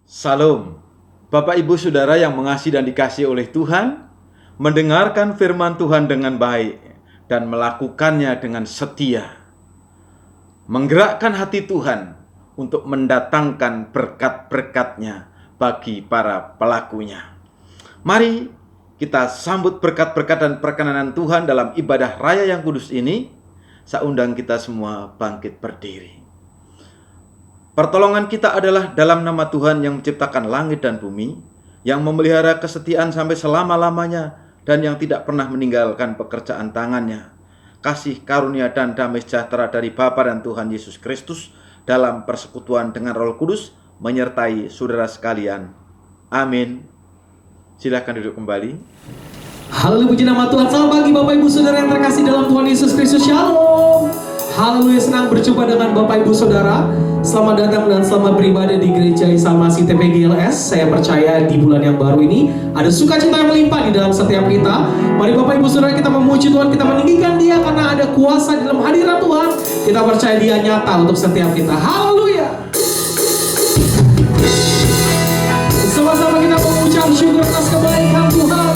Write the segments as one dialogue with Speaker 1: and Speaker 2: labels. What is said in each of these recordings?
Speaker 1: Salam, Bapak Ibu Saudara yang mengasihi dan dikasihi oleh Tuhan, mendengarkan firman Tuhan dengan baik dan melakukannya dengan setia, menggerakkan hati Tuhan untuk mendatangkan berkat-berkat-Nya bagi para pelakunya. Mari kita sambut berkat-berkat dan perkenanan Tuhan dalam ibadah raya yang kudus ini. Saya undang kita semua bangkit berdiri. Pertolongan kita adalah dalam nama Tuhan yang menciptakan langit dan bumi, yang memelihara kesetiaan sampai selama-lamanya, dan yang tidak pernah meninggalkan pekerjaan tangannya. Kasih karunia dan damai sejahtera dari Bapa dan Tuhan Yesus Kristus dalam persekutuan dengan Roh Kudus menyertai saudara sekalian. Amin. Silakan duduk kembali.
Speaker 2: Haleluya, puji nama Tuhan. Selamat pagi Bapak Ibu Saudara yang terkasih dalam Tuhan Yesus Kristus. Shalom. Haleluya, senang berjumpa dengan Bapak Ibu Saudara. Selamat datang dan selamat beribadah di Gereja Isa Masih TPGLS. Saya percaya di bulan yang baru ini ada sukacita yang melimpah di dalam setiap kita. Mari Bapak Ibu Saudara, kita memuji Tuhan, kita meninggikan Dia karena ada kuasa di dalam hadirat Tuhan. Kita percaya Dia nyata untuk setiap kita. Haleluya. Sama-sama kita mengucap syukur atas kebaikan Tuhan.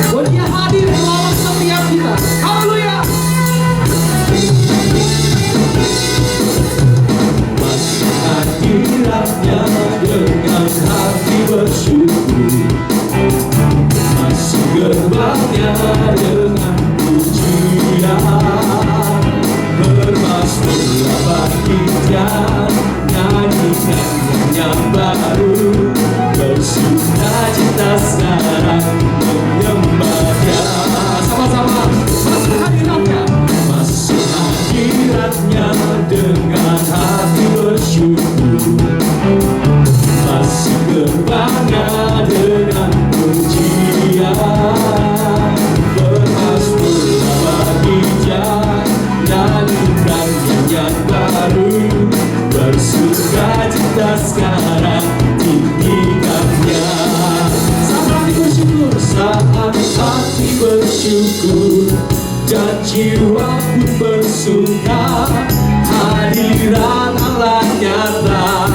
Speaker 2: Buat Dia hadir dalam setiap kita. Haleluya. Hadiratnya dengan hati bersyukur, masuk gerbangnya dengan pujian, bermasmurlah bagi Dia, nyanyikan yang baru, bersukacita sekarang menyembah Dia. Sama-sama masuk hadiratnya, masuk hadiratnya dengan hati bersyukur, masuk gerbangnya dengan pujian, bermasmurlah bagi Dia, nyanyikan yang baru, bersukacita sekarang tinggikannya. Saat hati bersyukur, saat hati bersyukur, dan jiwa pun bersuka, hadirat Allah nyata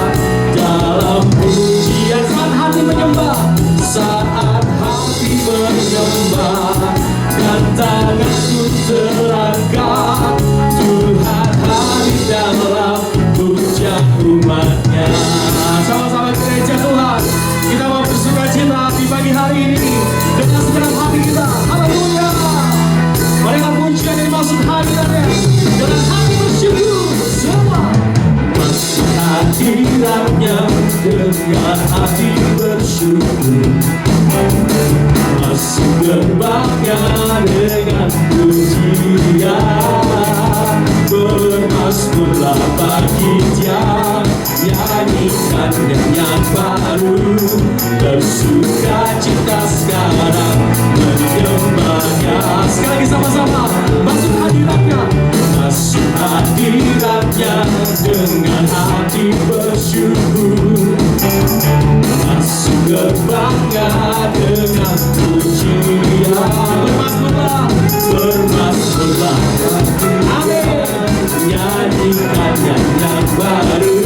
Speaker 2: dalam pujian. Saat hati menyembah, saat hati menyembah, dan tanganku terangkat, Tuhan hadir dalam pujian umatnya. Sama-sama gereja Tuhan, kita mau bersukacita di pagi hari ini dengan segenap hati kita. Haleluya. Mari kita pujian yang masuk hadiratnya dengan hati bersyukur semua. Masuk hadiratnya dengan hati bersyukur, masuk gerbangnya dengan pujian, bermasmurlah bagi Dia, nyanyikan yang baru, bersukacita sekarang menyembah Dia. Sekali lagi sama-sama, masuk hadiratnya, masuk hadiratnya dengan hati bersyukur, masuk gerbangnya dengan pujian, bermasmurlah, amin, nyanyikan yang baru,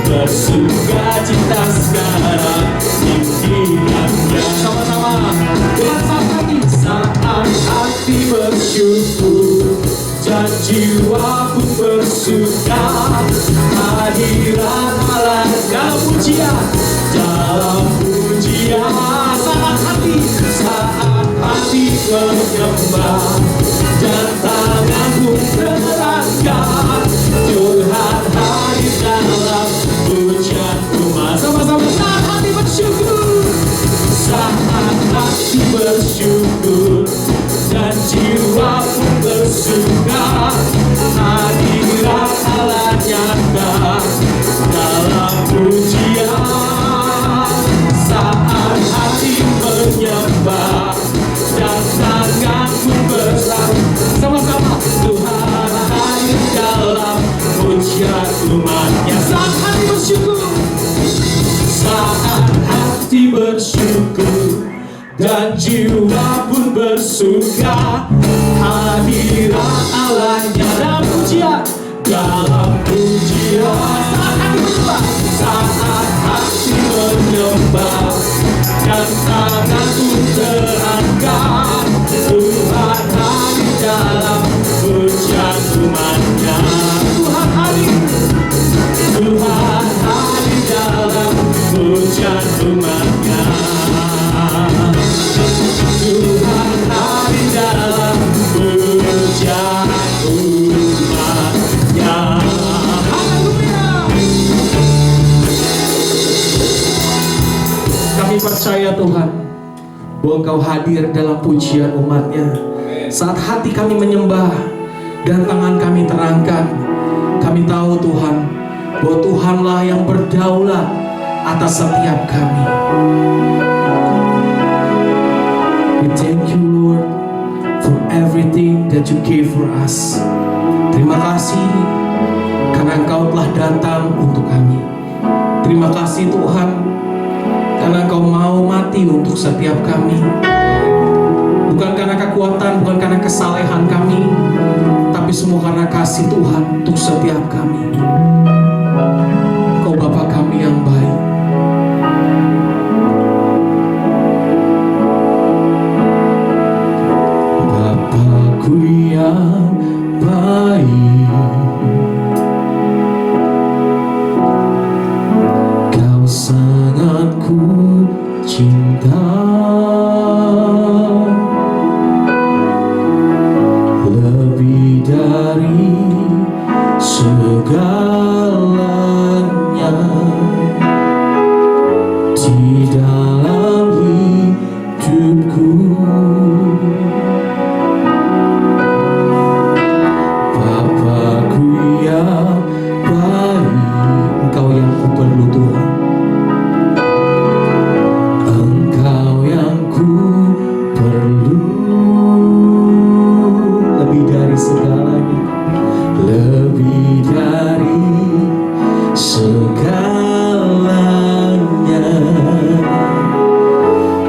Speaker 2: bersukacita sekarang tinggikannya. Sama-sama dengan saat hati bersyukur, dan jiwa pun bersuka, hadirat Allah dalam pujian, dalam pujian. Saat hati menyembah, dan tanganku terangkat, Tuhan hadir dalam pujian umat. Sama-sama saat hati bersyukur, saat hati bersyukur, dan jiwa pun bersuka, hadirat Allah nyata dalam pujian. Saat hati menyembah, dan tanganku bersama. Sama-sama Tuhan hadir dalam pujian umatnya. Saat hati bersyukur, saat hati bersyukur, dan jiwa pun bersuka, hadirat Allahnya dalam pujian, dalam pujian. Saat hati bersyukur, saat Tuhan tanganku terangkat, Tuhan hadir dalam pujian umatnya. Tuhan hadir, Tuhan hadir dalam pujian umatnya. Tuhan hadir dalam pujian umatnya. Haleluya. Kami percaya Tuhan bahwa Engkau hadir dalam pujian umatnya. Saat hati kami menyembah dan tangan kami terangkat, kami tahu Tuhan bahwa Tuhanlah yang berdaulat atas setiap kami. We thank you Lord for everything that you gave for us. Terima kasih karena Engkau telah datang untuk kami. Terima kasih Tuhan karena Engkau mau mati untuk setiap kami. Bukan karena kekuatan, bukan karena kesalehan kami, tapi semua karena kasih Tuhan untuk setiap kami. Engkau Bapa kami yang baik. Bapakku yang baik, Kau sangat ku cinta, lebih dari segalanya di dalam hidupku. Bapakku yang baik, Engkau yang ku perlu Tuhan, Engkau yang ku perlu, lebih dari segalanya, lebih dari segalanya.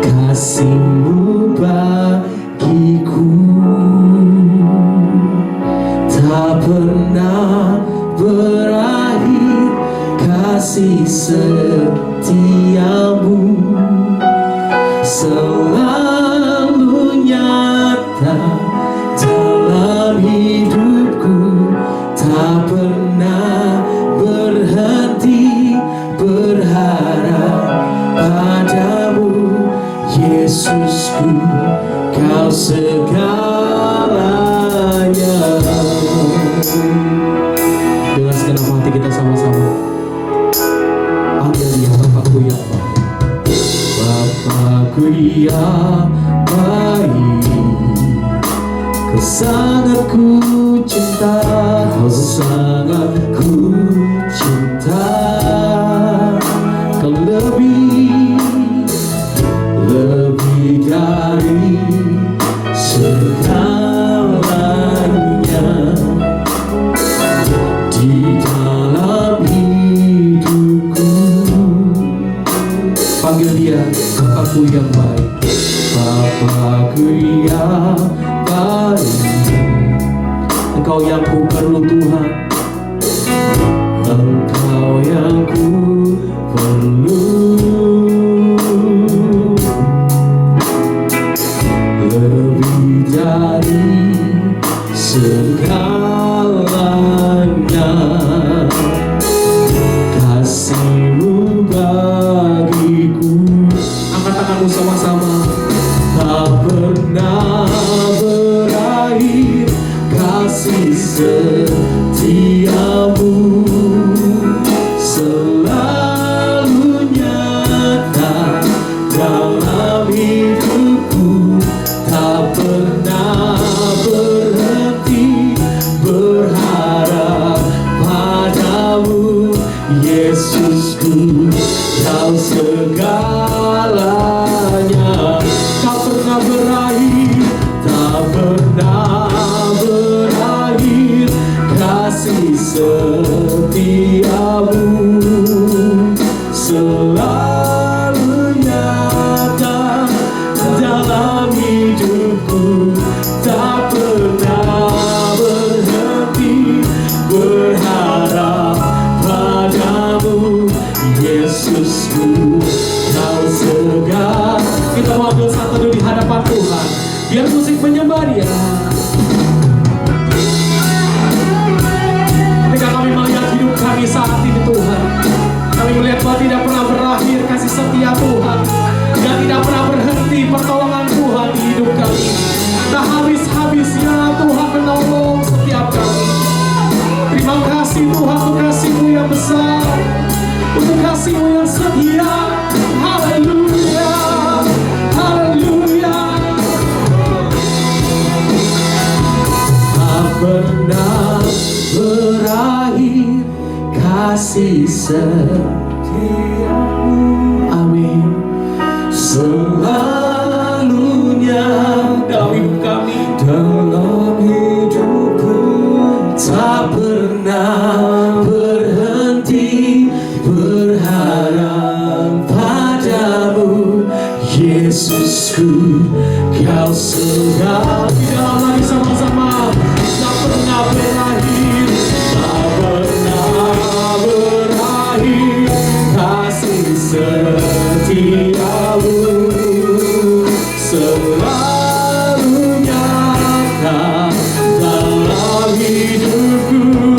Speaker 2: Kasih-Mu bagiku tak pernah berakhir, kasih setiamu selalu nyata dalam hidupku, tak pernah berhenti berharap padamu, Yesusku, Kau segalanya. Dengan segenap hati kita sama-sama panggil Dia Bapakku yang baik. Bapakku yang baik, Kau sangat ku cinta, Kau sangat ku cinta, Kau lebih dari segalanya di dalam hidupku. Panggil Dia Bapakku yang baik, Bapakku yang baik, Engkau yang ku perlu Tuhan, Engkau yang ku perlu, lebih dari segalanya. Kasih-Mu bagiku. Angkat tanganmu sama-sama. Tak pernah berakhir, kasih setiamu selalu nyata dalam hidupku, tak pernah berhenti berharap padamu, Yesusku, Kau segalanya. Kau pernah berakhir, tak pernah berakhir, kasih setiamu selalu nyata dalam hidupku, tak pernah berhenti berharap padamu, Yesusku, Kau segalanya. Biar musik menyembah Dia. Ketika kami melihat hidup kami saat ini Tuhan, kami melihat bahwa tidak pernah berakhir kasih setia Tuhan, dan tidak pernah berhenti pertolongan Tuhan di hidup kami. Tak habis-habisnya Tuhan menolong setiap kami. Terima kasih Tuhan untuk kasih-Mu yang besar, untuk kasih-Mu yang setia. Haleluya, haleluya. Tak pernah berakhir kasih setia-Mu. Amin. Selalunya dalam hidup kami, dalam hidupku, tak pernah berhenti berharap padamu, Yesusku, Kau segala. Dalam lagi sama-sama. Tak pernah berakhir, tak pernah berakhir kasih setia-Mu. Selalu nyata dalam hidupku,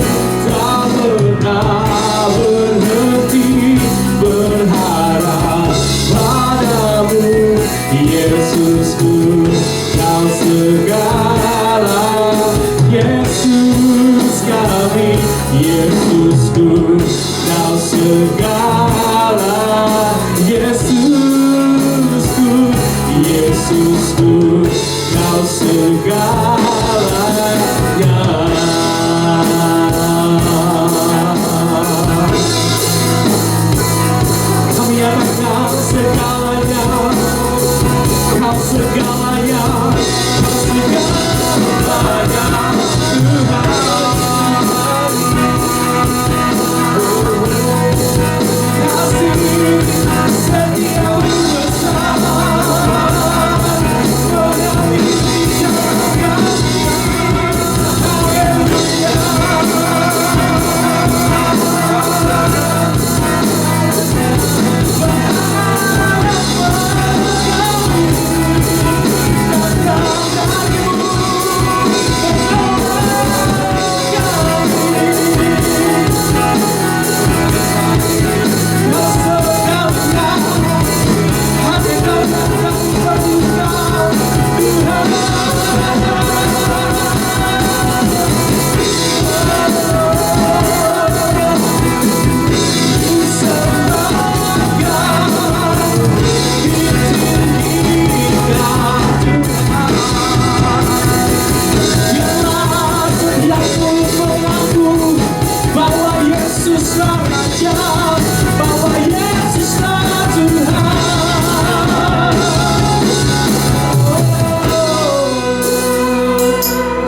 Speaker 2: tak pernah berhenti berharap padamu, Yesusku, Kau segala. Yesus kami, Yesusku, Kau segala. Yesusku, Yesusku, Kau segalanya. Kami nyatakan segalanya, Kau segalanya, Kau segalanya, Tuhan. Kasih setia-Mu besar.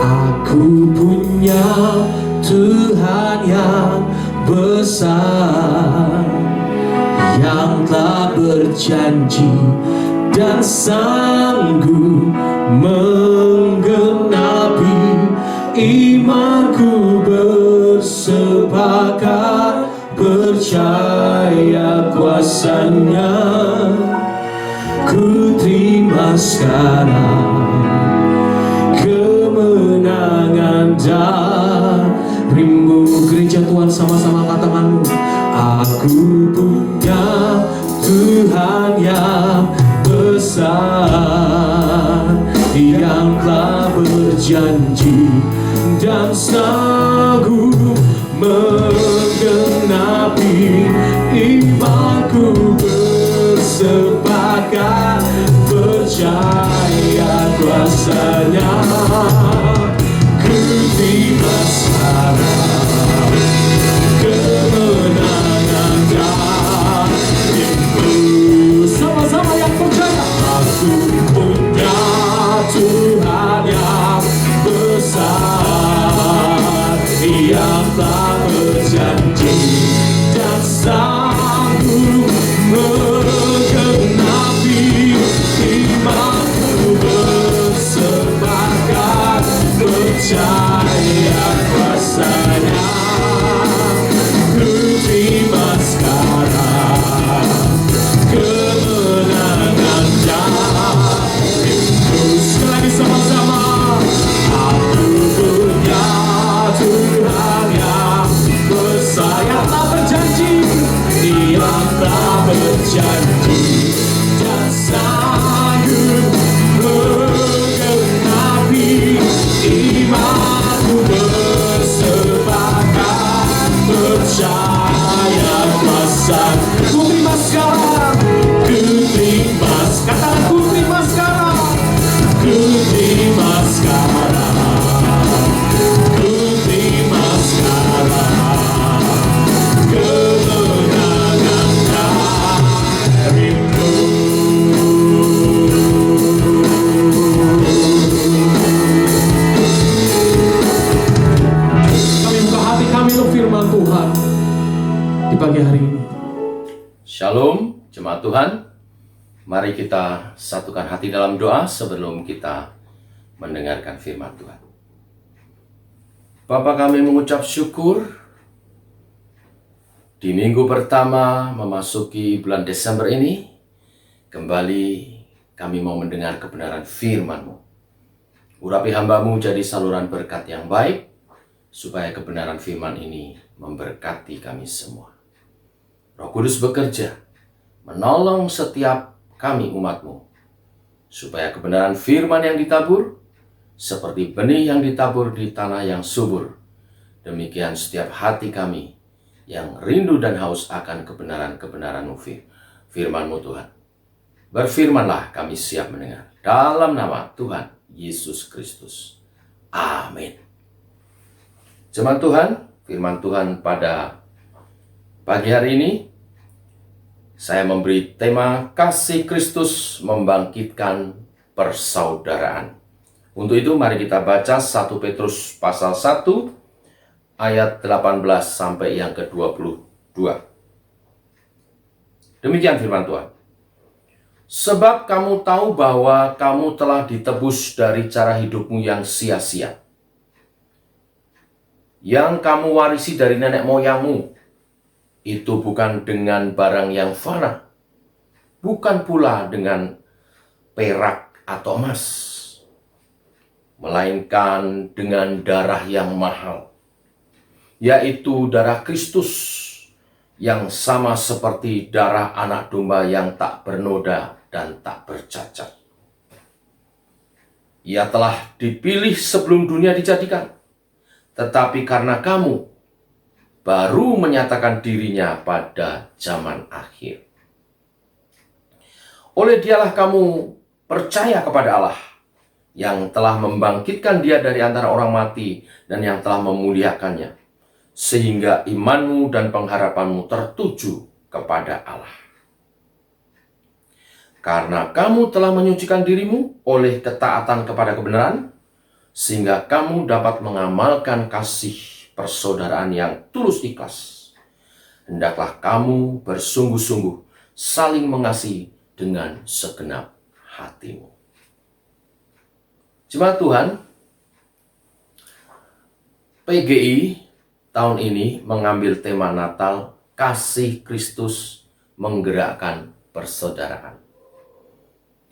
Speaker 2: Aku punya Tuhan yang besar, yang telah berjanji dan sanggup menggenapi imanku. Bersepakat percaya kuasa-Nya, ku terima sekarang kemenangan darimu. Gereja Tuhan, sama-sama katakanmu. Aku punya Tuhan yang besar, yang telah berjanji dan sanggup menggenapi imanku. Bersepakat percaya kuasa-Nya, ku terima sekarang kemenangan darimu. Sama-sama yang percaya. Aku punya Tuhan yang besar, yang telah berjanji dan sanggup menggenapi iman. telah berjanji dan sanggup menggenapi. Imanku bersepakat percaya kuasa. Ku terima sekarang, ku terima sekarang, ku terima sekarang, ku terima sekarang, ku terima sekarang kemenangan darimu. Kami buka hati kami untuk firman Tuhan di pagi hari ini.
Speaker 3: Shalom, jemaat Tuhan. Mari kita satukan hati dalam doa sebelum kita mendengarkan firman Tuhan. Bapa, kami mengucap syukur di minggu pertama memasuki bulan Desember ini. Kembali kami mau mendengar kebenaran firman-Mu. Urapi hamba-Mu jadi saluran berkat yang baik, supaya kebenaran firman ini memberkati kami semua. Roh Kudus bekerja, menolong setiap kami umat-Mu, supaya kebenaran firman yang ditabur, seperti benih yang ditabur di tanah yang subur. Demikian setiap hati kami yang rindu dan haus akan kebenaran-kebenaran-Mu, firman-Mu Tuhan. Berfirmanlah, kami siap mendengar. Dalam nama Tuhan Yesus Kristus. Amin. Jemaat Tuhan, firman Tuhan pada pagi hari ini, saya memberi tema kasih Kristus membangkitkan persaudaraan. Untuk itu mari kita baca 1 Petrus pasal 1 ayat 18 sampai yang ke-22. Demikian firman Tuhan. Sebab kamu tahu bahwa kamu telah ditebus dari cara hidupmu yang sia-sia, yang kamu warisi dari nenek moyangmu. Itu bukan dengan barang yang fana, bukan pula dengan perak atau emas, melainkan dengan darah yang mahal, yaitu darah Kristus, yang sama seperti darah anak domba yang tak bernoda dan tak bercacat. Ia telah dipilih sebelum dunia dijadikan, tetapi karena kamu baru menyatakan dirinya pada zaman akhir. Oleh dialah kamu percaya kepada Allah, yang telah membangkitkan dia dari antara orang mati dan yang telah memuliakannya, sehingga imanmu dan pengharapanmu tertuju kepada Allah. Karena kamu telah menyucikan dirimu oleh ketaatan kepada kebenaran, sehingga kamu dapat mengamalkan kasih persaudaraan yang tulus ikhlas. Hendaklah kamu bersungguh-sungguh saling mengasihi dengan segenap hatimu. Jemaat Tuhan, PGI tahun ini mengambil tema Natal, kasih Kristus menggerakkan persaudaraan.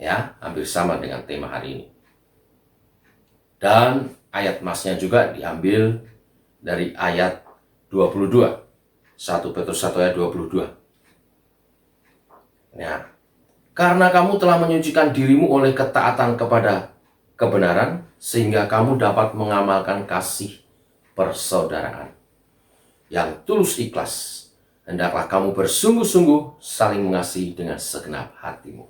Speaker 3: Ya, hampir sama dengan tema hari ini. Dan ayat masnya juga diambil dari ayat 22. 1 Petrus 1 ayat 22. Ya. Karena kamu telah menyucikan dirimu oleh ketaatan kepada kebenaran, sehingga kamu dapat mengamalkan kasih persaudaraan yang tulus ikhlas. Hendaklah kamu bersungguh-sungguh saling mengasihi dengan segenap hatimu.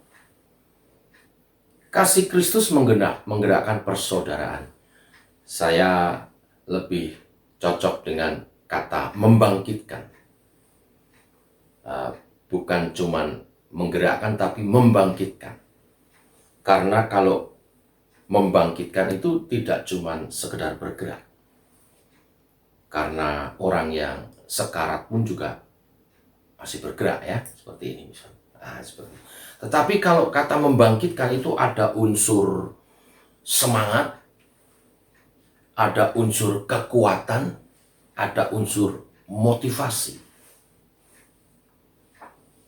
Speaker 3: Kasih Kristus menggerakkan persaudaraan. Saya lebih cocok dengan kata membangkitkan. Bukan cuman menggerakkan, tapi membangkitkan. Karena kalau membangkitkan itu tidak cuman sekedar bergerak. Karena orang yang sekarat pun juga masih bergerak, ya, seperti ini misalnya. Tetapi kalau kata membangkitkan itu ada unsur semangat, ada unsur kekuatan, ada unsur motivasi.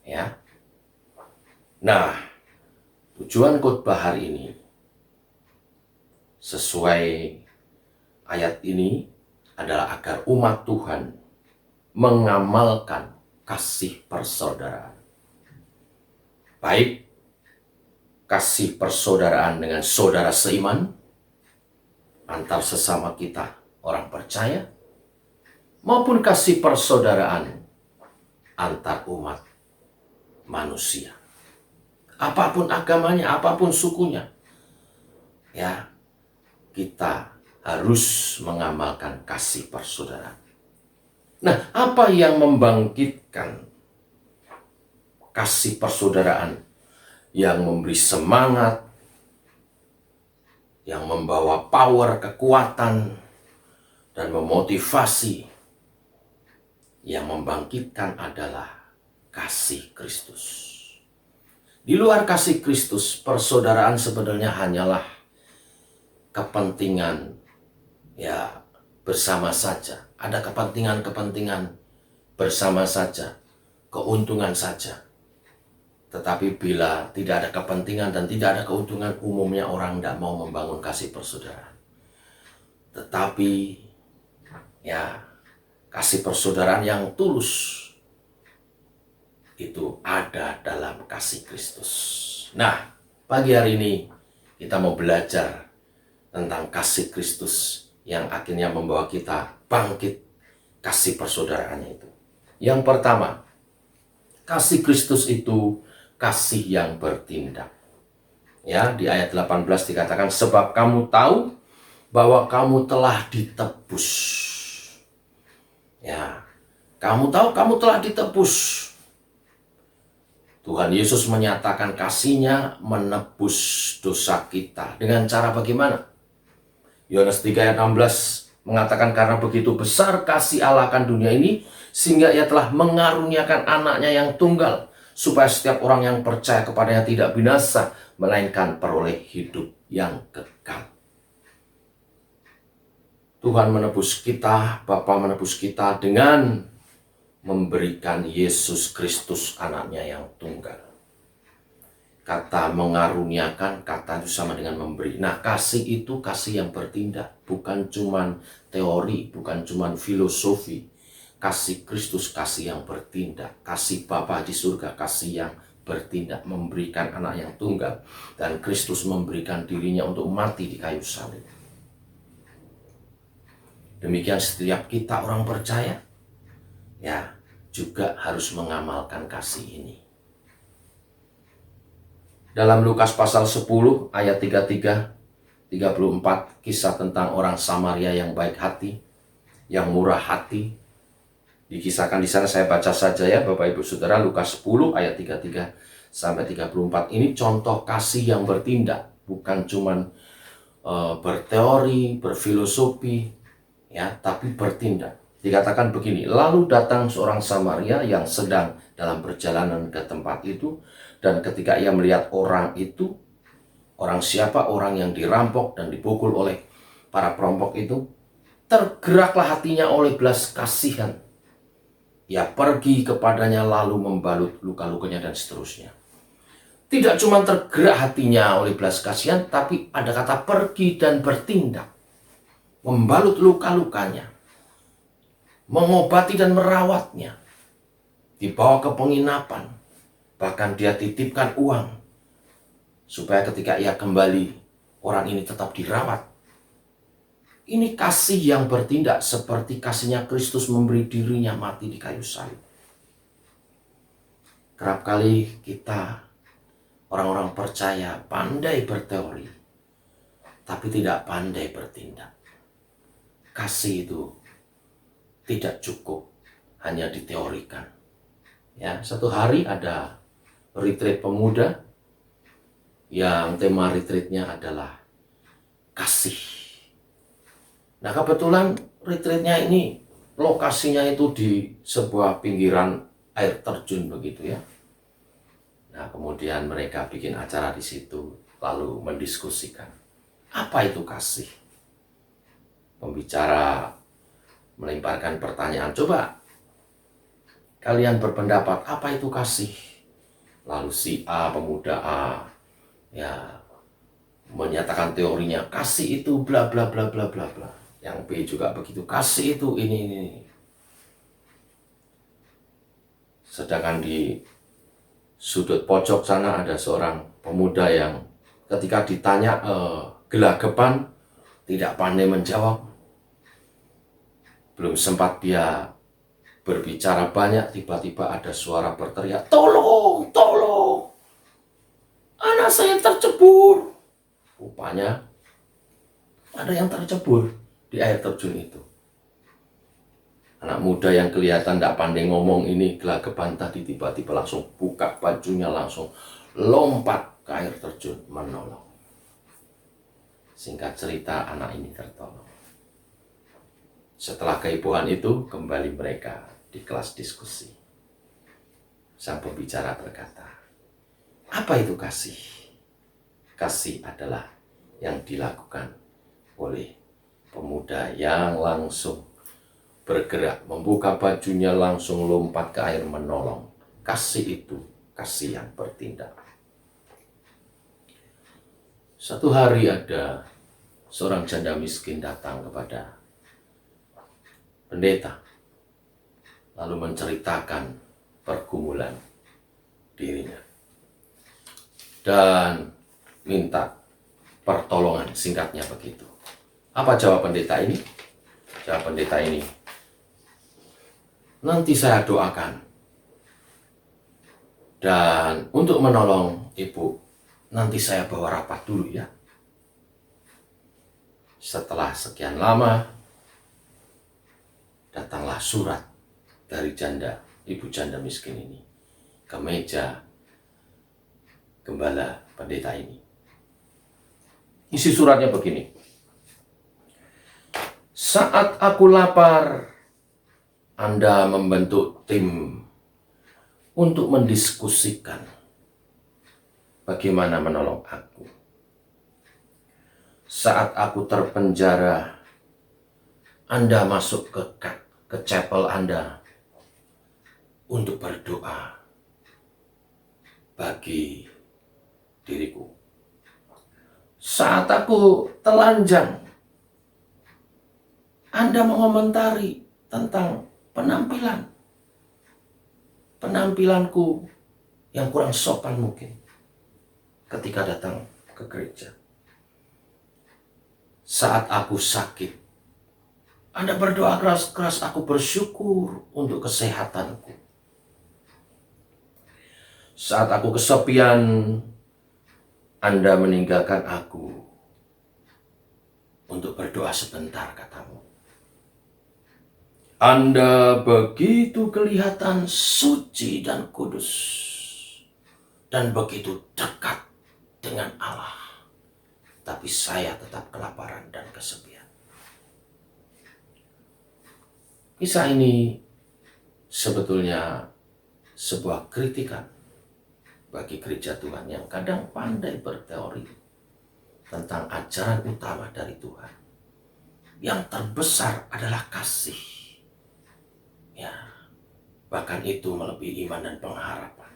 Speaker 3: Ya. Nah, tujuan khotbah hari ini sesuai ayat ini adalah agar umat Tuhan mengamalkan kasih persaudaraan. baik kasih persaudaraan dengan saudara seiman, antar sesama kita orang percaya, maupun kasih persaudaraan antar umat manusia. Apapun agamanya, apapun sukunya, ya, kita harus mengamalkan kasih persaudaraan. Nah, apa yang membangkitkan kasih persaudaraan, yang memberi semangat, yang membawa power, kekuatan, dan memotivasi, yang membangkitkan adalah kasih Kristus. Di luar kasih Kristus, persaudaraan sebenarnya hanyalah kepentingan ya bersama saja. Ada kepentingan-kepentingan bersama saja, keuntungan saja. Tetapi bila tidak ada kepentingan dan tidak ada keuntungan, umumnya orang tidak mau membangun kasih persaudaraan. Tetapi ya, kasih persaudaraan yang tulus itu ada dalam kasih Kristus. Nah, pagi hari ini kita mau belajar tentang kasih Kristus yang akhirnya membawa kita bangkit kasih persaudaraannya itu. Yang pertama, kasih Kristus itu kasih yang bertindak. Ya, di ayat 18 dikatakan, sebab kamu tahu bahwa kamu telah ditebus. Ya, kamu tahu kamu telah ditebus. Tuhan Yesus menyatakan kasih-Nya menebus dosa kita. Dengan cara bagaimana? Yohanes 3 ayat 16 mengatakan, karena begitu besar kasih Allah akan dunia ini, sehingga Ia telah mengaruniakan anaknya yang tunggal, supaya setiap orang yang percaya kepadanya tidak binasa, melainkan peroleh hidup yang kekal. Tuhan menebus kita, Bapa menebus kita dengan memberikan Yesus Kristus anaknya yang tunggal. Kata mengaruniakan, kata itu sama dengan memberi. Nah, kasih itu kasih yang bertindak, bukan cuman teori, bukan cuman filosofi. Kasih Kristus kasih yang bertindak. Kasih Bapa di surga kasih yang bertindak, memberikan anak yang tunggal, dan Kristus memberikan dirinya untuk mati di kayu salib. Demikian setiap kita orang percaya ya juga harus mengamalkan kasih ini. Dalam Lukas pasal 10 ayat 33 34, kisah tentang orang Samaria yang baik hati, yang murah hati, dikisahkan di sana. Saya baca saja ya Bapak Ibu Saudara. Lukas 10 ayat 33 sampai 34. Ini contoh kasih yang bertindak, bukan cuman berteori, berfilosofi ya, tapi bertindak. Dikatakan begini, lalu datang seorang Samaria yang sedang dalam perjalanan ke tempat itu, dan ketika ia melihat orang itu, orang siapa? Orang yang dirampok dan dipukul oleh para perampok itu, tergeraklah hatinya oleh belas kasihan. Ia pergi kepadanya lalu membalut luka-lukanya dan seterusnya. Tidak cuma tergerak hatinya oleh belas kasihan, tapi ada kata pergi dan bertindak. Membalut luka-lukanya, mengobati dan merawatnya, dibawa ke penginapan, bahkan dia titipkan uang supaya ketika ia kembali orang ini tetap dirawat. Ini kasih yang bertindak seperti kasihnya Kristus memberi dirinya mati di kayu salib. Kerap kali kita orang-orang percaya pandai berteori, tapi tidak pandai bertindak. Kasih itu tidak cukup hanya diteorikan. Ya, satu hari ada retreat pemuda yang tema retreatnya adalah kasih. Nah, kebetulan retreatnya ini lokasinya itu di sebuah pinggiran air terjun begitu ya. Nah, kemudian mereka bikin acara di situ lalu mendiskusikan apa itu kasih. Pembicara melemparkan pertanyaan, coba kalian berpendapat apa itu kasih? Lalu si A, pemuda A, ya menyatakan teorinya, kasih itu bla bla bla bla bla bla. Yang B juga begitu, kasih itu ini. Sedangkan di sudut pojok sana ada seorang pemuda yang ketika ditanya gelagapan tidak pandai menjawab. Belum sempat dia berbicara banyak, tiba-tiba ada suara berteriak, "Tolong, tolong! Anak saya tercebur!" Rupanya ada yang tercebur di air terjun itu. Anak muda yang kelihatan tidak pandai ngomong ini gelagapan tadi tiba-tiba langsung buka bajunya, langsung lompat ke air terjun menolong. Singkat cerita, anak ini tertolong. Setelah kehebohan itu, kembali mereka di kelas diskusi. Sang pembicara berkata, "Apa itu kasih?" Kasih adalah yang dilakukan oleh pemuda yang langsung bergerak, membuka bajunya, langsung lompat ke air menolong. Kasih itu kasih yang bertindak. Suatu hari ada seorang janda miskin datang kepada pendeta, lalu menceritakan pergumulan dirinya dan minta pertolongan, singkatnya begitu. Apa jawab pendeta ini? Jawab pendeta ini, "Nanti saya doakan. Dan untuk menolong ibu, nanti saya bawa rapat dulu ya." Setelah sekian lama, datanglah surat dari ibu janda miskin ini ke meja gembala pendeta ini. Isi suratnya begini, "Saat aku lapar, Anda membentuk tim untuk mendiskusikan bagaimana menolong aku. Saat aku terpenjara, Anda masuk ke chapel Anda untuk berdoa bagi diriku. Saat aku telanjang, Anda mengomentari tentang penampilanku yang kurang sopan mungkin ketika datang ke gereja. Saat aku sakit, Anda berdoa keras-keras, aku bersyukur untuk kesehatanku. Saat aku kesepian, Anda meninggalkan aku untuk berdoa sebentar," katamu. "Anda begitu kelihatan suci dan kudus dan begitu dekat dengan Allah. Tapi saya tetap kelaparan dan kesepian." Kisah ini sebetulnya sebuah kritikan bagi gereja Tuhan yang kadang pandai berteori tentang ajaran utama dari Tuhan. Yang terbesar adalah kasih. Ya, bahkan itu melebihi iman dan pengharapan.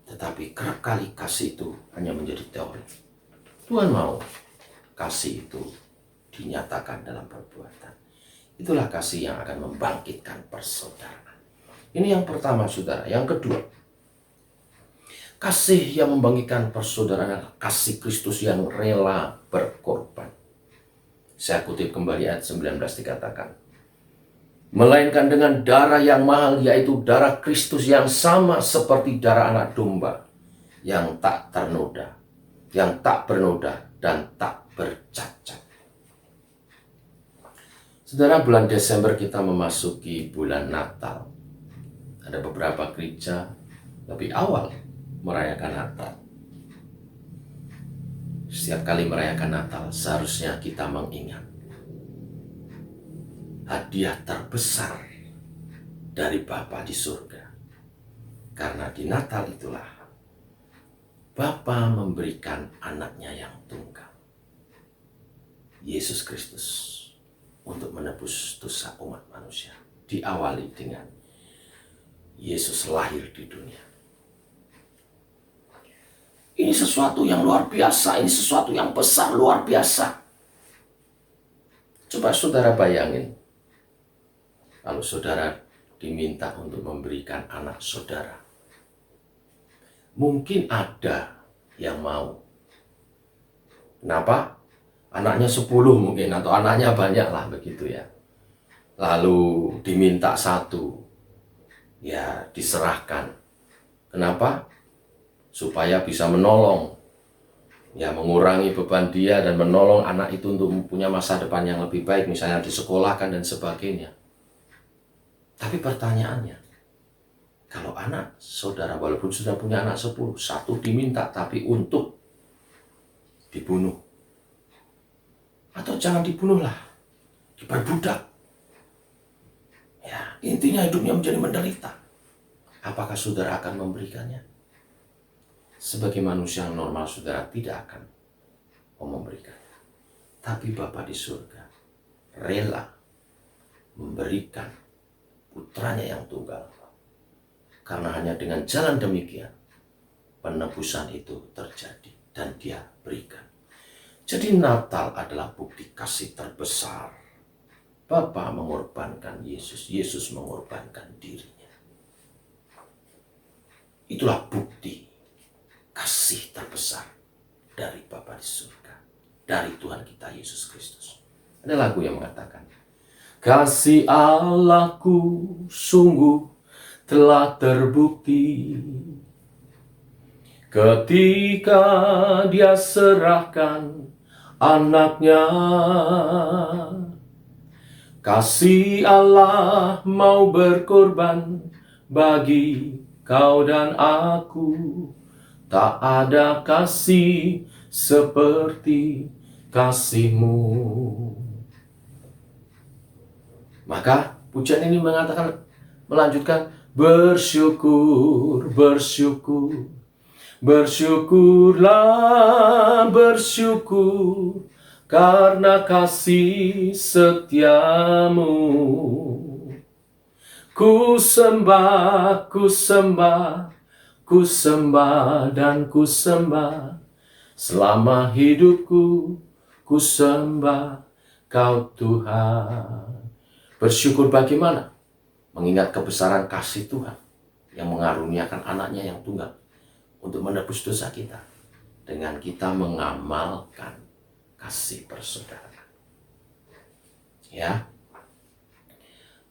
Speaker 3: Tetapi kerap kali kasih itu hanya menjadi teori. Tuhan mau kasih itu dinyatakan dalam perbuatan. Itulah kasih yang akan membangkitkan persaudaraan. Ini yang pertama, saudara. Yang kedua, kasih yang membangkitkan persaudaraan adalah kasih Kristus yang rela berkorban. Saya kutip kembali ayat 19 dikatakan, "Melainkan dengan darah yang mahal, yaitu darah Kristus yang sama seperti darah anak domba, yang tak ternoda, yang tak bernoda, dan tak bercacat." Saudara, bulan Desember kita memasuki bulan Natal. Ada beberapa gereja lebih awal merayakan Natal. Setiap kali merayakan Natal, seharusnya kita mengingat hadiah terbesar dari Bapa di surga. Karena di Natal itulah Bapa memberikan anaknya yang tunggal, Yesus Kristus, untuk menebus dosa umat manusia. Diawali dengan Yesus lahir di dunia. Ini sesuatu yang luar biasa, ini sesuatu yang besar, luar biasa. Coba saudara bayangin, kalau saudara diminta untuk memberikan anak saudara mungkin ada yang mau. Kenapa? Anaknya 10 mungkin, atau anaknya banyak lah begitu ya. Lalu diminta 1, ya diserahkan. Kenapa? Supaya bisa menolong, ya mengurangi beban dia dan menolong anak itu untuk mempunyai masa depan yang lebih baik, misalnya disekolahkan dan sebagainya. Tapi pertanyaannya, kalau anak saudara walaupun sudah punya anak 10, 1 diminta tapi untuk dibunuh. Atau jangan dibunuhlah, diperbudak. Ya, intinya hidupnya menjadi menderita. Apakah saudara akan memberikannya? Sebagai manusia yang normal, saudara tidak akan mau memberikannya. Tapi Bapa di surga rela memberikan putranya yang tunggal. Karena hanya dengan jalan demikian, penebusan itu terjadi dan dia berikan. Jadi Natal adalah bukti kasih terbesar. Bapa mengorbankan Yesus, Yesus mengorbankan dirinya. Itulah bukti kasih terbesar dari Bapa di surga, dari Tuhan kita Yesus Kristus. Ada lagu yang mengatakan, kasih Allahku sungguh telah terbukti ketika dia serahkan anaknya. Kasih Allah mau berkorban bagi kau dan aku. Tak ada kasih seperti kasih-Mu. Maka pujian ini melanjutkan, bersyukur, bersyukur, bersyukurlah, bersyukur, karena kasih setiamu. Ku sembah, ku sembah, ku sembah dan ku sembah. Selama hidupku, ku sembah Kau Tuhan. Bersyukur bagaimana? Mengingat kebesaran kasih Tuhan yang mengaruniakan anaknya yang tunggal untuk menebus dosa kita. Dengan kita mengamalkan kasih persaudaraan. Ya,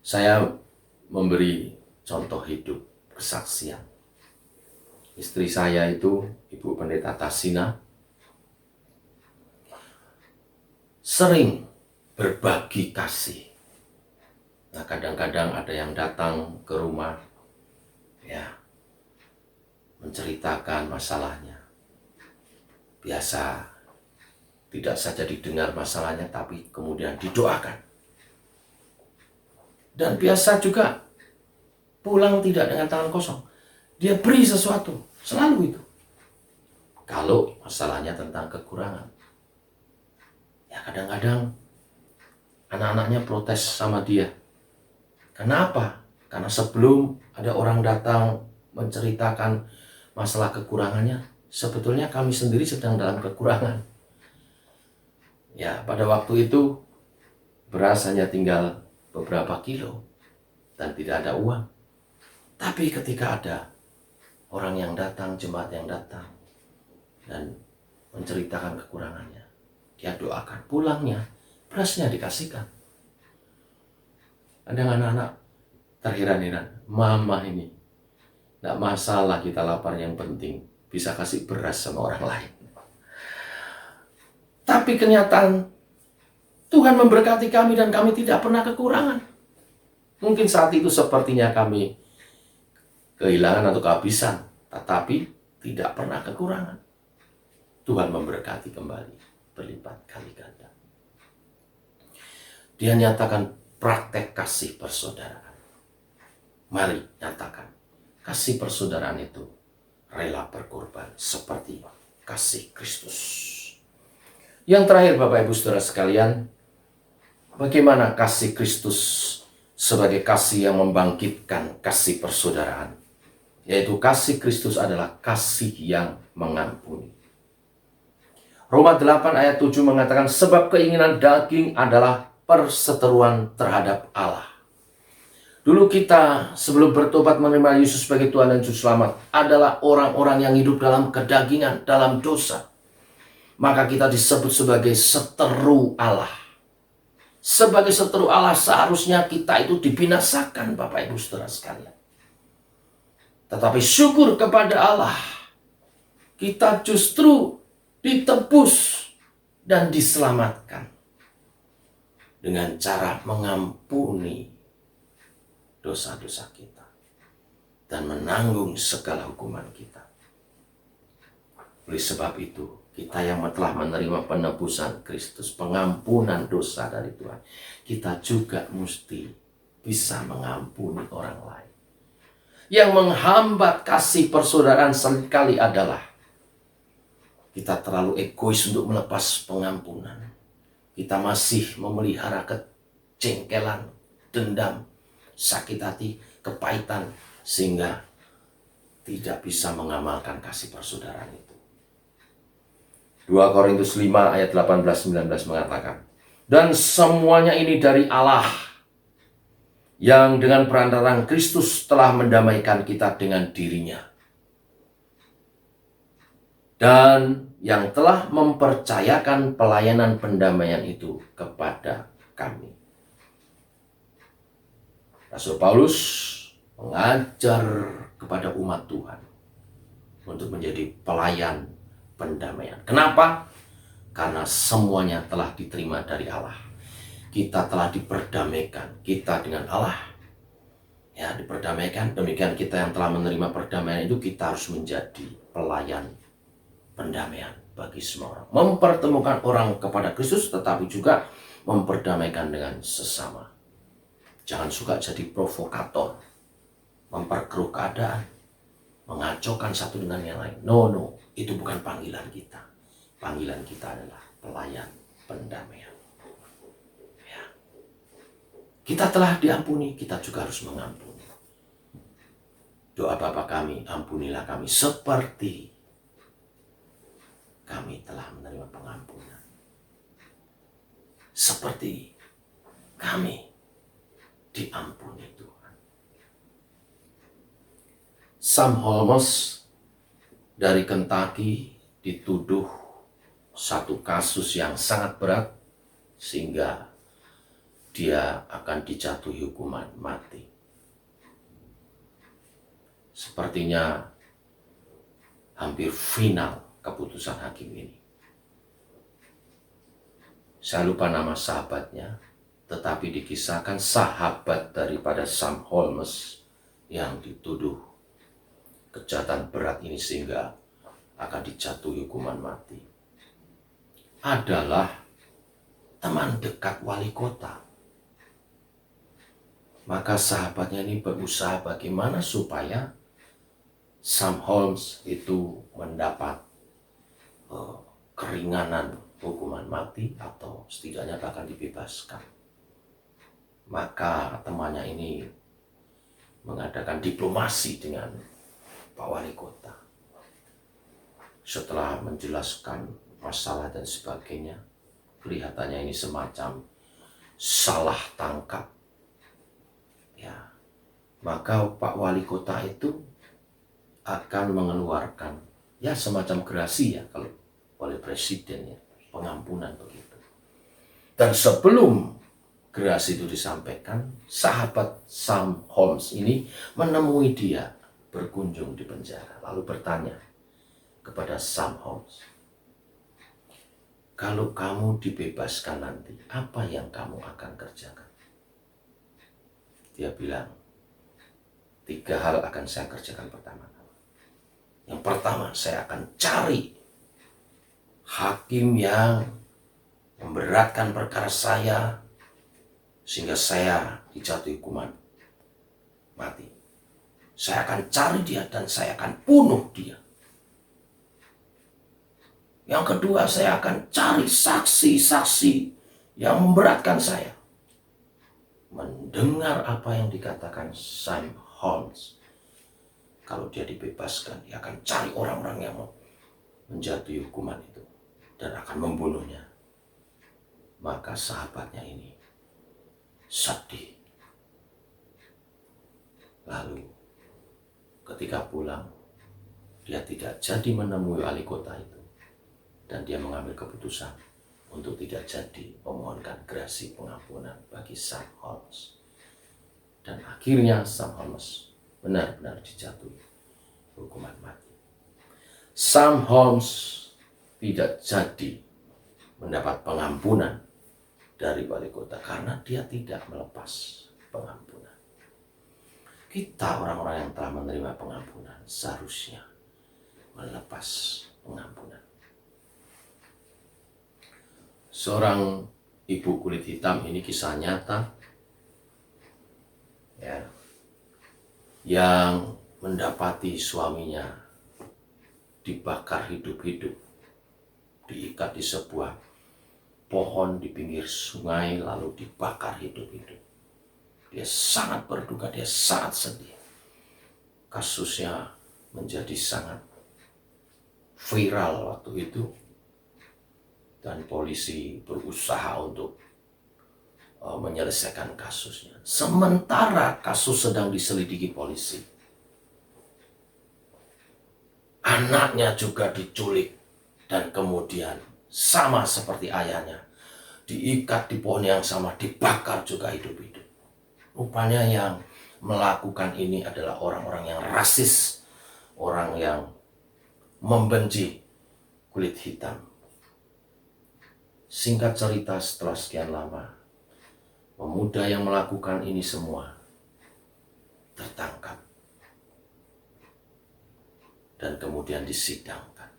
Speaker 3: saya memberi contoh hidup kesaksian. Istri saya itu, Ibu Pendeta Tasina, sering berbagi kasih. Nah, kadang-kadang ada yang datang ke rumah, ya, menceritakan masalahnya. Biasa tidak saja didengar masalahnya, tapi kemudian didoakan. Dan biasa juga pulang tidak dengan tangan kosong. Dia beri sesuatu, selalu itu. Kalau masalahnya tentang kekurangan. Ya kadang-kadang anak-anaknya protes sama dia. Kenapa? Karena sebelum ada orang datang menceritakan masalah kekurangannya, sebetulnya kami sendiri sedang dalam kekurangan. Ya, pada waktu itu beras hanya tinggal beberapa kilo dan tidak ada uang. Tapi ketika ada orang yang datang, jemaat yang datang dan menceritakan kekurangannya, dia doakan, pulangnya berasnya dikasihkan. Ada anak-anak terheran-heran, mama ini tidak masalah kita lapar, yang penting bisa kasih beras sama orang lain. Tapi kenyataan Tuhan memberkati kami dan kami tidak pernah kekurangan. Mungkin saat itu sepertinya kami kehilangan atau kehabisan, tetapi tidak pernah kekurangan. Tuhan memberkati kembali berlipat kali ganda. Dia nyatakan praktek kasih persaudaraan. Mari nyatakan kasih persaudaraan itu rela berkorban seperti kasih Kristus. Yang terakhir, Bapak Ibu Saudara sekalian, bagaimana kasih Kristus sebagai kasih yang membangkitkan kasih persaudaraan? Yaitu kasih Kristus adalah kasih yang mengampuni. Roma 8 ayat 7 mengatakan, sebab keinginan daging adalah perseteruan terhadap Allah. Dulu kita sebelum bertobat menerima Yesus sebagai Tuhan dan Juru Selamat adalah orang-orang yang hidup dalam kedagingan, dalam dosa. Maka kita disebut sebagai seteru Allah. Sebagai seteru Allah seharusnya kita itu dibinasakan, Bapak Ibu Saudara sekalian. Tetapi syukur kepada Allah, kita justru ditebus dan diselamatkan dengan cara mengampuni dosa-dosa kita dan menanggung segala hukuman kita. Oleh sebab itu, kita yang telah menerima penebusan Kristus, pengampunan dosa dari Tuhan, kita juga mesti bisa mengampuni orang lain. Yang menghambat kasih persaudaraan seringkali adalah kita terlalu egois untuk melepas pengampunan. Kita masih memelihara kejengkelan, dendam, sakit hati, kepahitan, sehingga tidak bisa mengamalkan kasih persaudaraan itu. 2 Korintus 5 ayat 18-19 mengatakan, dan semuanya ini dari Allah, yang dengan perantaraan Kristus telah mendamaikan kita dengan dirinya, dan yang telah mempercayakan pelayanan pendamaian itu kepada kami. Rasul Paulus mengajar kepada umat Tuhan untuk menjadi pelayan pendamaian. Kenapa? Karena semuanya telah diterima dari Allah. Kita telah diperdamaikan, kita dengan Allah. Ya, diperdamaikan. Demikian kita yang telah menerima perdamaian itu, kita harus menjadi pelayan pendamaian bagi semua orang. Mempertemukan orang kepada Kristus, tetapi juga memperdamaikan dengan sesama. Jangan suka jadi provokator, memperkeruh keadaan, mengacaukan satu dengan yang lain. No, itu bukan panggilan kita. Panggilan kita adalah pelayan pendamaian. Ya. Kita telah diampuni, kita juga harus mengampuni. Doa Bapa kami, ampunilah kami seperti kami telah menerima pengampunan. Seperti kami diampuni Tuhan. Sam Holmes dari Kentucky dituduh satu kasus yang sangat berat sehingga dia akan dijatuhi hukuman mati. Sepertinya hampir final keputusan hakim ini. Saya lupa nama sahabatnya, tetapi dikisahkan sahabat daripada Sam Holmes yang dituduh kejahatan berat ini sehingga akan dijatuhi hukuman mati adalah teman dekat wali kota. Maka sahabatnya ini berusaha bagaimana supaya Sam Holmes itu mendapat keringanan hukuman mati atau setidaknya bahkan dibebaskan. Maka temannya ini mengadakan diplomasi dengan Pak Wali Kota. Setelah menjelaskan masalah dan sebagainya, kelihatannya ini semacam salah tangkap. Ya, maka Pak Wali Kota itu akan mengeluarkan ya semacam gerasi ya kalau oleh presiden ya, pengampunan begitu. Dan sebelum gerasi itu disampaikan, sahabat Sam Holmes ini menemui dia berkunjung di penjara, lalu bertanya kepada Sam Holmes, kalau kamu dibebaskan nanti, apa yang kamu akan kerjakan? Dia bilang, 3 hal akan saya kerjakan pertama. Yang pertama, saya akan cari hakim yang memberatkan perkara saya sehingga saya dijatuhi hukuman mati. Saya akan cari dia dan saya akan bunuh dia. Yang kedua, saya akan cari saksi-saksi yang memberatkan saya. Mendengar apa yang dikatakan Sam Holmes, kalau dia dibebaskan, dia akan cari orang-orang yang menjatuhi hukuman itu dan akan membunuhnya. Maka sahabatnya ini sedih. Lalu ketika pulang, dia tidak jadi menemui wali kota itu. Dan dia mengambil keputusan untuk tidak jadi memohonkan gerasi pengampunan bagi Sam Holmes. Dan akhirnya Sam Holmes benar-benar dijatuhi hukuman mati. Sam Holmes tidak jadi mendapat pengampunan dari wali kota karena dia tidak melepas pengampunan. Kita orang-orang yang telah menerima pengampunan seharusnya melepas pengampunan. Seorang ibu kulit hitam, ini kisah nyata ya, yang mendapati suaminya dibakar hidup-hidup, diikat di sebuah pohon di pinggir sungai lalu dibakar hidup-hidup. Dia sangat berduka, dia sangat sedih. Kasusnya menjadi sangat viral waktu itu, dan polisi berusaha untuk menyelesaikan kasusnya. Sementara kasus sedang diselidiki polisi, anaknya juga diculik dan kemudian sama seperti ayahnya diikat di pohon yang sama, dibakar juga hidup-hidup. Rupanya yang melakukan ini adalah orang-orang yang rasis, orang yang membenci kulit hitam. Singkat cerita, setelah sekian lama, pemuda yang melakukan ini semua tertangkap dan kemudian disidangkan.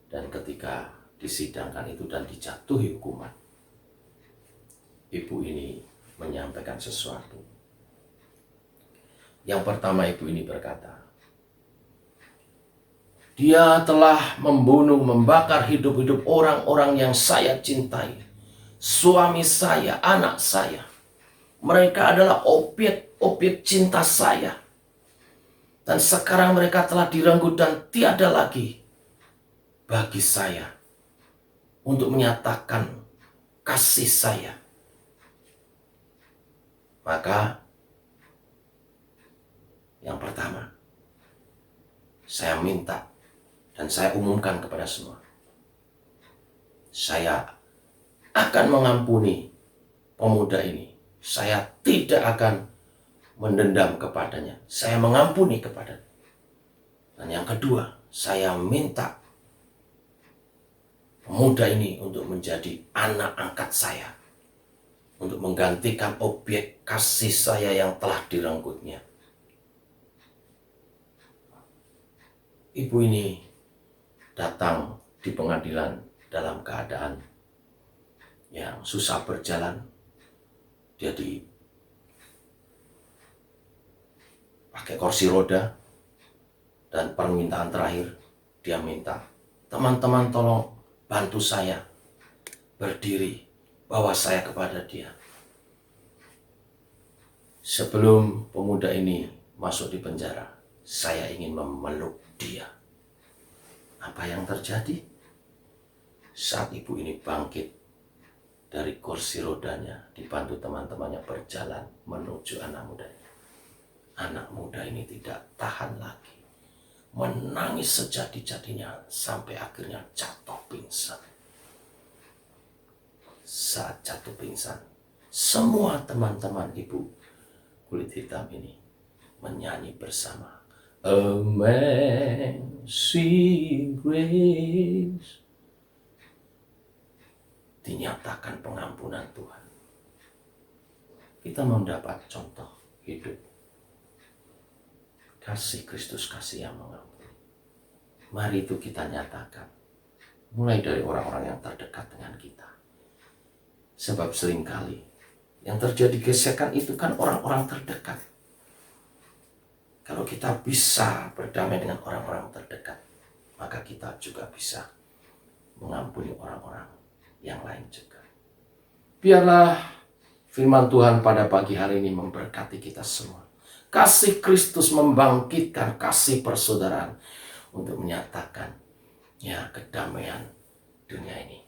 Speaker 3: Dan ketika disidangkan itu dan dijatuhi hukuman, ibu ini menyampaikan sesuatu. Yang pertama, ibu ini berkata, dia telah membunuh, membakar hidup-hidup orang-orang yang saya cintai. Suami saya, anak saya. Mereka adalah objek cinta saya. Dan sekarang mereka telah direnggut dan tiada lagi bagi saya untuk menyatakan kasih saya. Maka yang pertama, saya minta dan saya umumkan kepada semua, saya akan mengampuni pemuda ini. Saya tidak akan mendendam kepadanya. Saya mengampuni kepadanya. Dan yang kedua, saya minta pemuda ini untuk menjadi anak angkat saya, untuk menggantikan objek kasih saya yang telah direnggutnya. Ibu ini datang di pengadilan dalam keadaan yang susah berjalan. Dia pakai kursi roda, dan permintaan terakhir dia minta, teman-teman tolong bantu saya berdiri, bawa saya kepada dia. Sebelum pemuda ini masuk di penjara, saya ingin memeluk dia. Apa yang terjadi? Saat ibu ini bangkit dari kursi rodanya, dibantu teman-temannya berjalan menuju anak mudanya. Anak muda ini tidak tahan lagi, menangis sejadi-jadinya sampai akhirnya jatuh pingsan. Saat jatuh pingsan, semua teman-teman ibu kulit hitam ini menyanyi bersama, Amazing Grace. Dinyatakan pengampunan Tuhan. Kita mendapat contoh hidup kasih Kristus, kasih yang mengampuni. Mari itu kita nyatakan, mulai dari orang-orang yang terdekat dengan kita. Sebab seringkali yang terjadi gesekan itu kan orang-orang terdekat. Kalau kita bisa berdamai dengan orang-orang terdekat, maka kita juga bisa mengampuni orang-orang yang lain juga. Biarlah firman Tuhan pada pagi hari ini memberkati kita semua. Kasih Kristus membangkitkan kasih persaudaraan untuk menyatakan kedamaian dunia ini.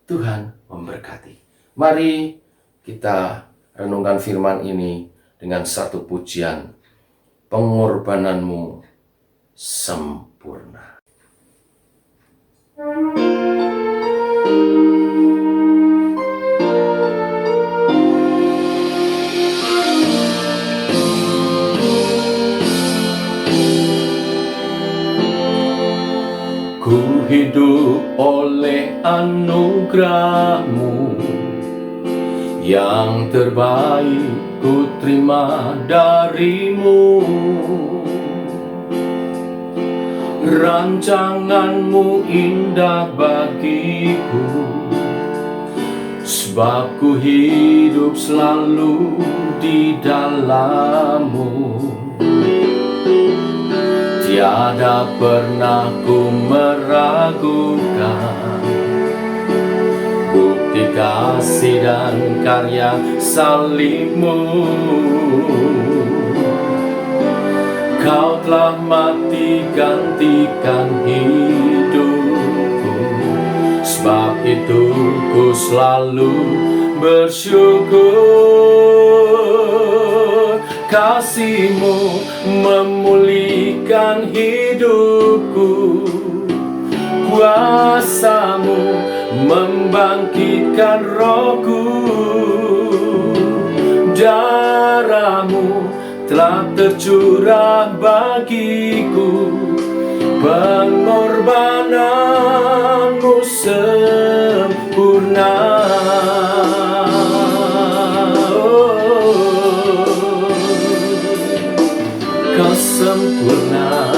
Speaker 3: Tuhan memberkati. Mari kita renungkan firman ini dengan satu pujian, pengorbananmu sempurna. Ku hidup oleh anugerah-Mu, yang terbaik ku terima dari-Mu. Rancangan-Mu indah bagiku, sebab ku hidup selalu di dalam-Mu. Tiada pernah ku meragukan bukti kasih dan karya salib-Mu. Kau telah mati gantikan hidupku, sebab itu ku selalu bersyukur. Kasih-Mu memulihkan hidupku, kuasa-Mu membangkitkan rohku. Darah-Mu telah tercurah bagiku, pengorbanan-Mu sempurna. Kau sempurna.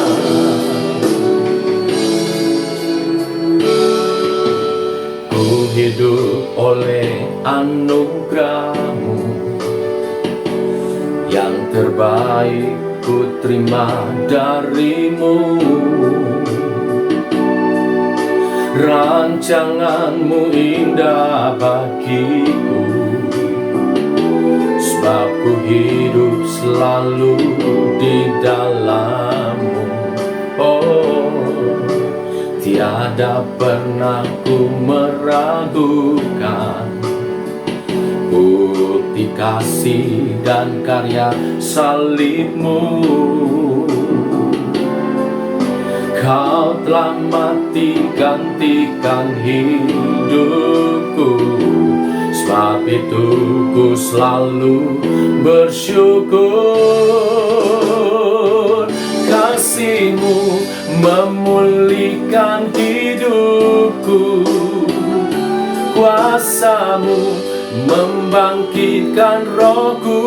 Speaker 3: Ku hidup oleh anugerah-Mu, yang terbaik ku terima dari-Mu. Rancangan-Mu indah bagiku, sebab ku hidup selalu di dalam-Mu. Oh, tiada pernah ku meragukan bukti kasih dan karya salib-Mu. Kau telah mati gantikan hidupku, sebab itu ku selalu bersyukur. Kasih-Mu memulihkan hidupku, kuasa-Mu membangkitkan rohku.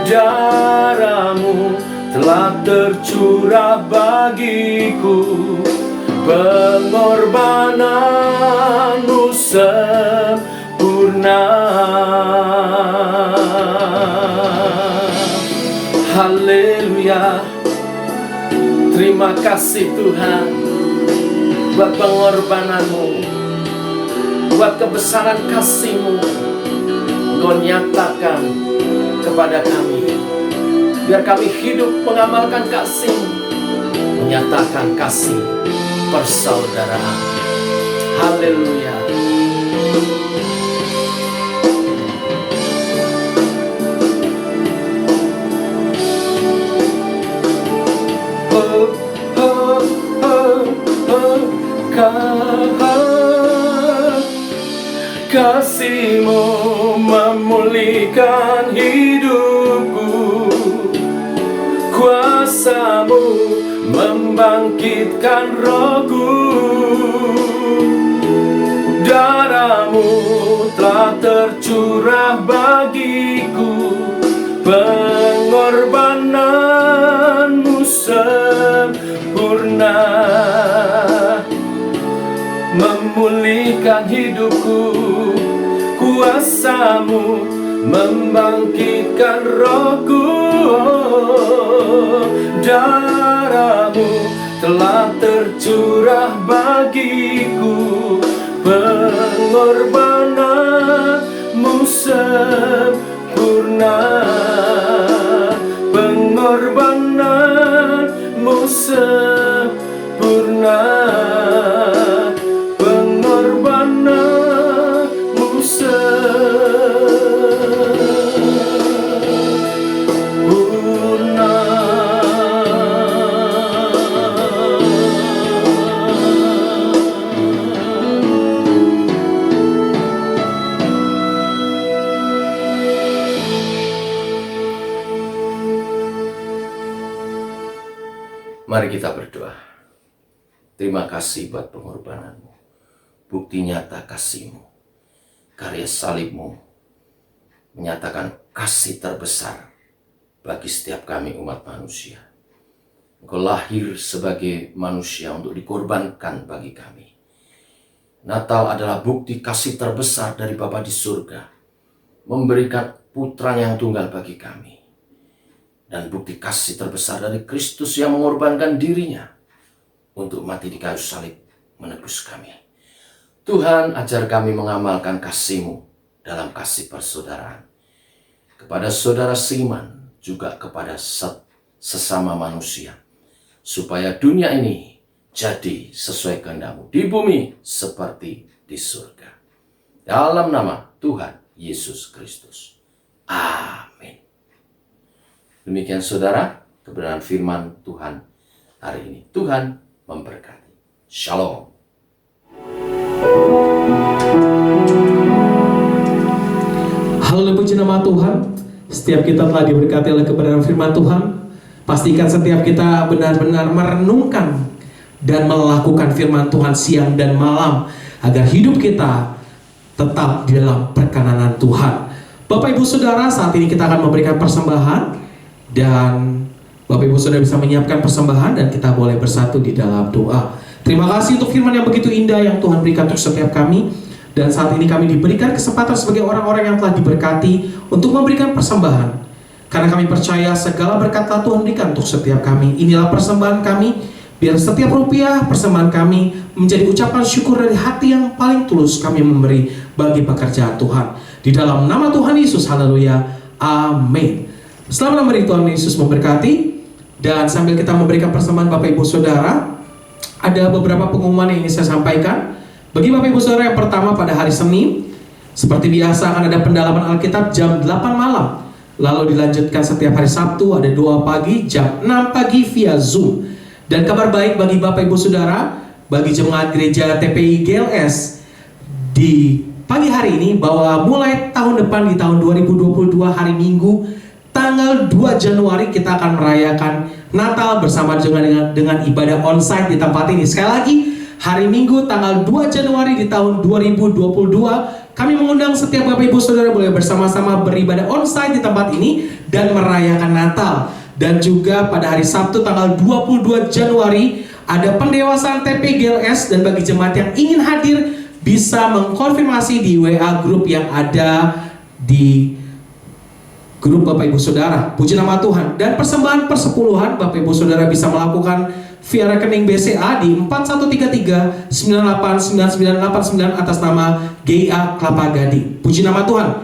Speaker 3: Darah-Mu telah tercurah bagiku, pengorbanan-Mu sempurna. Haleluya. Terima kasih Tuhan buat pengorbanan-Mu, buat kebesaran kasih-Mu. Kau nyatakan kepada kami, biar kami hidup mengamalkan kasih-Mu, menyatakan kasih persaudaraan. Haleluya. Kasih-Mu memulihkan hidupku, kuasa-Mu membangkitkan rohku. Darah-Mu telah tercurah bagiku, pengorbanan-Mu sempurna. Memulihkan hidupku, kuasa-Mu membangkitkan rohku. Darah-Mu telah tercurah bagiku, pengorbanan-Mu sempurna. Pengorbanan-Mu sempurna. Pengorbanan-Mu sempurna. Mari kita berdoa. Terima kasih buat pengorbananmu, bukti nyata kasih-Mu. Karya salib-Mu menyatakan kasih terbesar bagi setiap kami umat manusia. Engkau lahir sebagai manusia untuk dikorbankan bagi kami. Natal adalah bukti kasih terbesar dari Bapa di surga, memberikan putra yang tunggal bagi kami. Dan bukti kasih terbesar dari Kristus yang mengorbankan dirinya untuk mati di kayu salib menebus kami. Tuhan, ajar kami mengamalkan kasih-Mu dalam kasih persaudaraan. Kepada saudara seiman, juga kepada sesama manusia. Supaya dunia ini jadi sesuai kehendak-Mu di bumi seperti di surga. Dalam nama Tuhan Yesus Kristus. Amin. Demikian saudara, kebenaran firman Tuhan hari ini. Tuhan memberkati. Shalom.
Speaker 2: Haleluya, puji nama Tuhan. Setiap kita telah diberkati oleh kebenaran firman Tuhan. Pastikan setiap kita benar-benar merenungkan dan melakukan firman Tuhan siang dan malam, agar hidup kita tetap di dalam perkenanan Tuhan. Bapak Ibu Saudara, saat ini kita akan memberikan persembahan, dan Bapak Ibu Saudara bisa menyiapkan persembahan dan kita boleh bersatu di dalam doa. Terima kasih untuk firman yang begitu indah yang Tuhan berikan untuk setiap kami. Dan saat ini kami diberikan kesempatan sebagai orang-orang yang telah diberkati untuk memberikan persembahan. Karena kami percaya segala berkat telah Tuhan berikan untuk setiap kami. Inilah persembahan kami, biar setiap rupiah persembahan kami menjadi ucapan syukur dari hati yang paling tulus kami memberi bagi pekerjaan Tuhan. Di dalam nama Tuhan Yesus, haleluya, amin. Selamat memberi, Tuhan Yesus memberkati. Dan sambil kita memberikan persembahan Bapak Ibu Saudara, ada beberapa pengumuman yang ingin saya sampaikan. Bagi Bapak Ibu Saudara, yang pertama pada hari Senin, seperti biasa akan ada pendalaman Alkitab jam 8 malam. Lalu dilanjutkan setiap hari Sabtu ada doa pagi jam 6 pagi via Zoom. Dan kabar baik bagi Bapak Ibu Saudara, bagi jemaat gereja TPI GLS di pagi hari ini, bahwa mulai tahun depan di tahun 2022 hari Minggu tanggal 2 Januari kita akan merayakan Natal bersama dengan ibadah onsite di tempat ini. Sekali lagi, hari Minggu tanggal 2 Januari di tahun 2022 kami mengundang setiap Bapak Ibu Saudara boleh bersama-sama beribadah onsite di tempat ini dan merayakan Natal. Dan juga pada hari Sabtu tanggal 22 Januari ada pendewasaan TP GLS, dan bagi jemaat yang ingin hadir bisa mengkonfirmasi di WA grup yang ada di grup Bapak Ibu Saudara. Puji nama Tuhan. Dan persembahan persepuluhan Bapak Ibu Saudara bisa melakukan via rekening BCA di 4133989989 atas nama GIA Kelapa Gading. Puji nama Tuhan.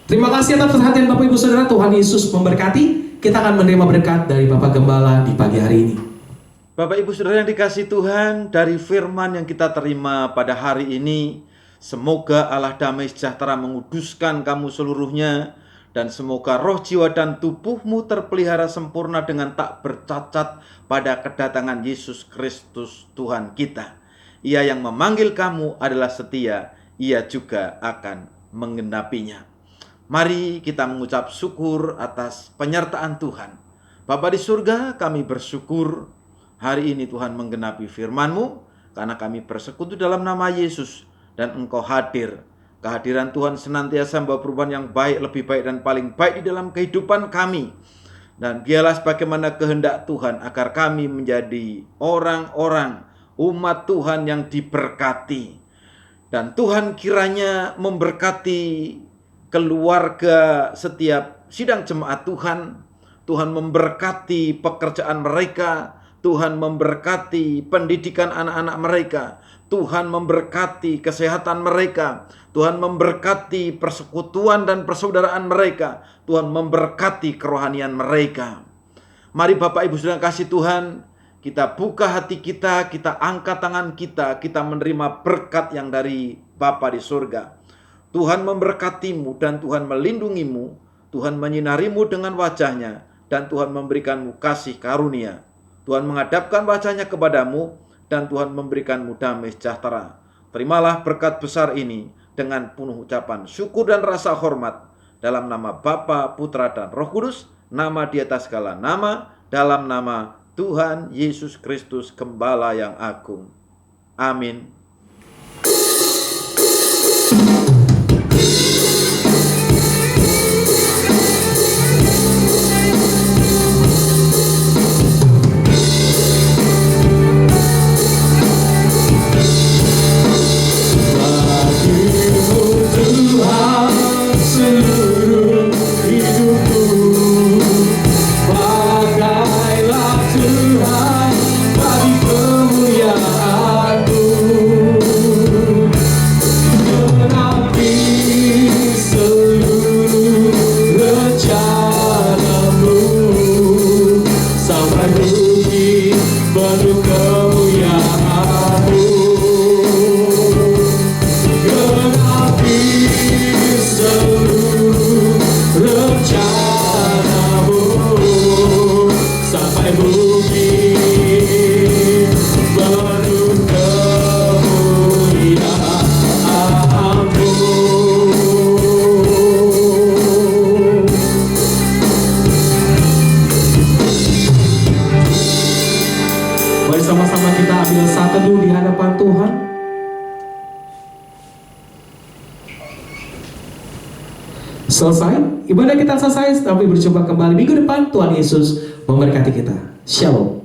Speaker 2: Terima kasih atas perhatian Bapak Ibu Saudara. Tuhan Yesus memberkati. Kita akan menerima berkat dari Bapak Gembala di pagi hari ini.
Speaker 1: Bapak Ibu Saudara yang dikasihi Tuhan, dari firman yang kita terima pada hari ini, semoga Allah damai sejahtera menguduskan kamu seluruhnya, dan semoga roh, jiwa, dan tubuhmu terpelihara sempurna dengan tak bercacat pada kedatangan Yesus Kristus Tuhan kita. Ia yang memanggil kamu adalah setia, ia juga akan menggenapinya. Mari kita mengucap syukur atas penyertaan Tuhan. Bapa di surga, kami bersyukur hari ini Tuhan menggenapi firman-Mu, karena kami bersekutu dalam nama Yesus dan Engkau hadir. Kehadiran Tuhan senantiasa membawa perubahan yang baik, lebih baik, dan paling baik di dalam kehidupan kami. Dan biarlah sebagaimana kehendak Tuhan agar kami menjadi orang-orang umat Tuhan yang diberkati. Dan Tuhan kiranya memberkati keluarga setiap sidang jemaat Tuhan. Tuhan memberkati pekerjaan mereka. Tuhan memberkati pendidikan anak-anak mereka. Tuhan memberkati kesehatan mereka. Tuhan memberkati persekutuan dan persaudaraan mereka. Tuhan memberkati kerohanian mereka. Mari Bapak Ibu Saudara kasih Tuhan, kita buka hati kita, kita angkat tangan kita menerima berkat yang dari Bapa di surga. Tuhan memberkatimu dan Tuhan melindungimu. Tuhan menyinarimu dengan wajahnya, dan Tuhan memberikanmu kasih karunia. Tuhan menghadapkan wajahnya kepadamu, dan Tuhan memberikanmu damai sejahtera. Terimalah berkat besar ini dengan penuh ucapan syukur dan rasa hormat, dalam nama Bapa, Putra, dan Roh Kudus, nama di atas segala nama, dalam nama Tuhan Yesus Kristus Gembala yang agung. Amin.
Speaker 2: Mari sama-sama kita ambil saat teduh di hadapan Tuhan. Selesai, ibadah kita selesai, tapi berjumpa kembali minggu depan. Tuhan Yesus memberkati kita. Shalom.